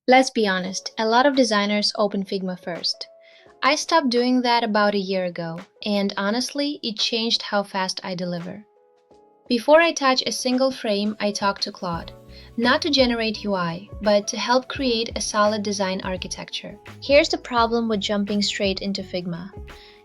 Let's be honest, a lot of designers open Figma first. I stopped doing that about a year ago, and honestly, it changed how fast I deliver. Before I touch a single frame, I talk to Claude, not to generate UI, but to help create a solid design architecture. Here's the problem with jumping straight into Figma.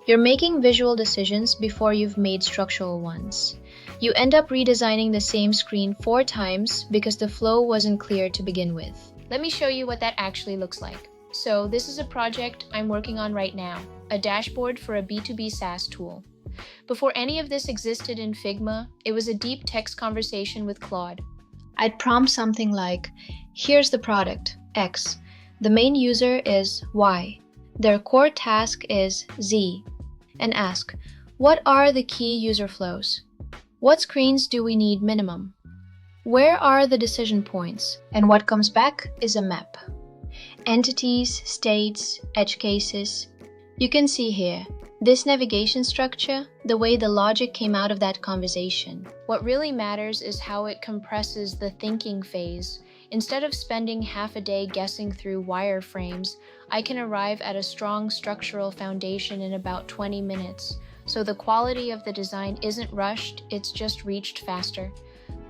You're making visual decisions before you've made structural ones. You end up redesigning the same screen 4 times because the flow wasn't clear to begin with. Let me show you what that actually looks like. So this is a project I'm working on right now, a dashboard for a B2B SaaS tool. Before any of this existed in Figma, it was a deep text conversation with Claude. I'd prompt something like, here's the product, X. The main user is Y. Their core task is Z. And ask, what are the key user flows? What screens do we need minimum? Where are the decision points? And what comes back is a map. Entities, states, edge cases. You can see here, this navigation structure, the way the logic came out of that conversation. What really matters is how it compresses the thinking phase. Instead of spending half a day guessing through wireframes, I can arrive at a strong structural foundation in about 20 minutes. So the quality of the design isn't rushed, it's just reached faster.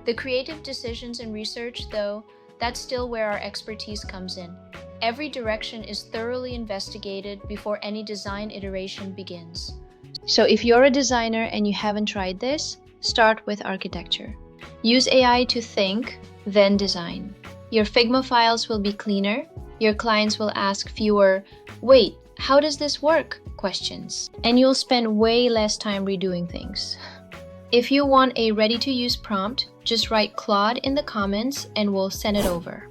The creative decisions and research, though, that's still where our expertise comes in. Every direction is thoroughly investigated before any design iteration begins. So if you're a designer and you haven't tried this, start with architecture. Use AI to think, then design. Your Figma files will be cleaner. Your clients will ask fewer, wait, how does this work? Questions. And you'll spend way less time redoing things. If you want a ready-to-use prompt, just write Claude in the comments and we'll send it over.